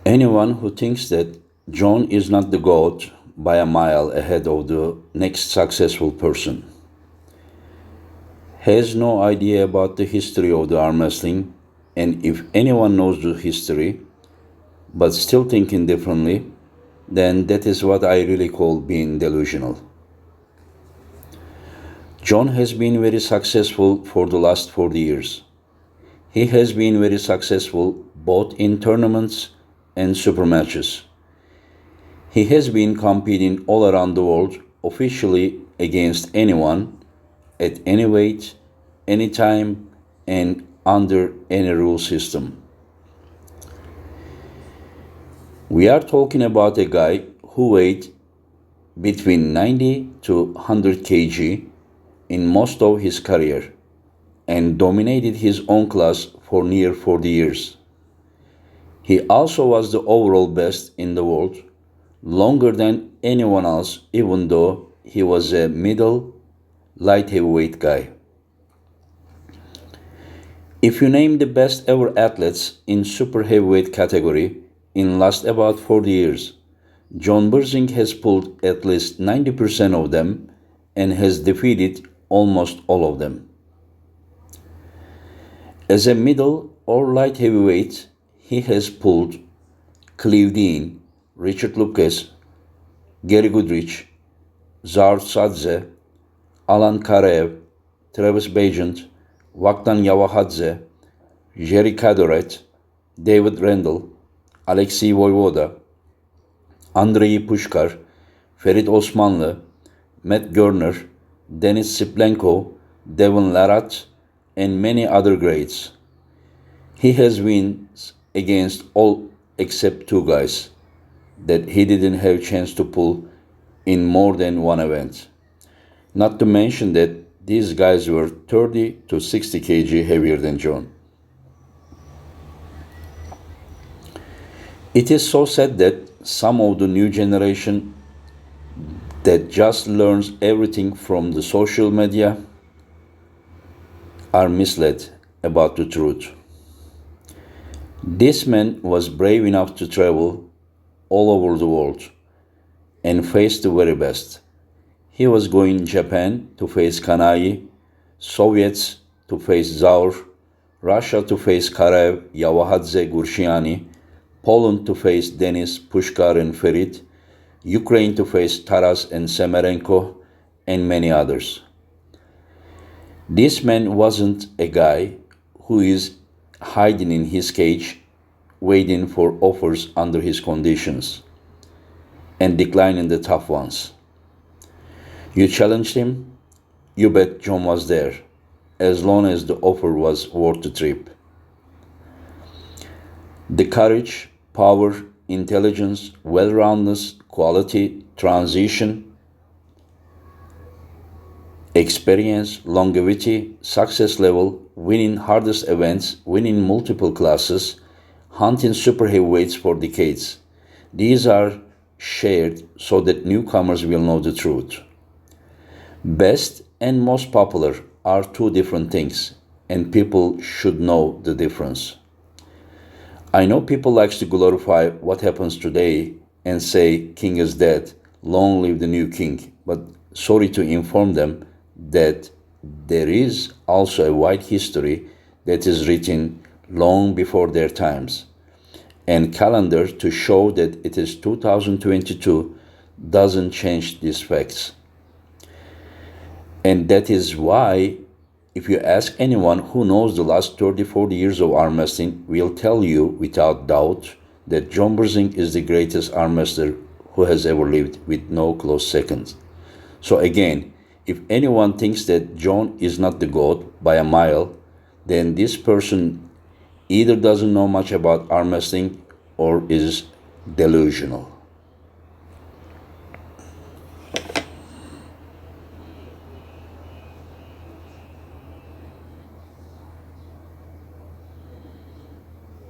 Anyone who thinks that John is not the GOAT by a mile ahead of the next successful person has no idea about the history of the arm wrestling, and if anyone knows the history but still thinking differently, then that is what I really call being delusional. John has been very successful for the last 40 years. He has been very successful both in tournaments and super matches. He has been competing all around the world officially against anyone, at any weight, any time, and under any rule system. We are talking about a guy who weighed between 90 to 100 kg in most of his career and dominated his own class for near 40 years. He also was the overall best in the world longer than anyone else, even though he was a middle light heavyweight guy. If you name the best ever athletes in super heavyweight category in last about 40 years, John Brzenk has pulled at least 90% of them and has defeated almost all of them. As a middle or light heavyweight, he has pulled Clive Dean, Richard Lucas, Gary Goodrich, Zaur Sadze, Alan Kareev, Travis Bagent, Vaktan Yavahadze, Jerry Cadoret, David Randall, Alexei Voivoda, Andrei Pushkar, Ferit Osmanlı, Matt Gerner, Denis Siplenko, Devon Larratt, and many other greats. He has wins against all except two guys that he didn't have a chance to pull in more than one event. Not to mention that these guys were 30 to 60 kg heavier than John. It is so sad that some of the new generation that just learns everything from the social media are misled about the truth. This man was brave enough to travel all over the world and face the very best. He was going Japan to face Kanai, Soviets to face Zaur, Russia to face Karev, Yavahadze, Gurshiani, Poland to face Denis, Pushkar and Ferit, Ukraine to face Taras and Semerenko, and many others. This man wasn't a guy who is hiding in his cage, waiting for offers under his conditions, and declining the tough ones. You challenged him, you bet John was there, as long as the offer was worth the trip. The courage, power, intelligence, well-roundedness, quality, transition, experience, longevity, success level, winning hardest events, winning multiple classes, hunting super heavyweights for decades. These are shared so that newcomers will know the truth. Best and most popular are two different things, and people should know the difference. I know people like to glorify what happens today and say king is dead, long live the new king, but sorry to inform them that there is also a wide history that is written long before their times, and calendar to show that it is 2022 doesn't change these facts. And that is why if you ask anyone who knows the last 30-40 years of arm wrestling, will tell you without doubt that John Brzenk is the greatest arm wrestler who has ever lived, with no close second. So again, if anyone thinks that John is not the GOAT by a mile, then this person either doesn't know much about arm wrestling or is delusional.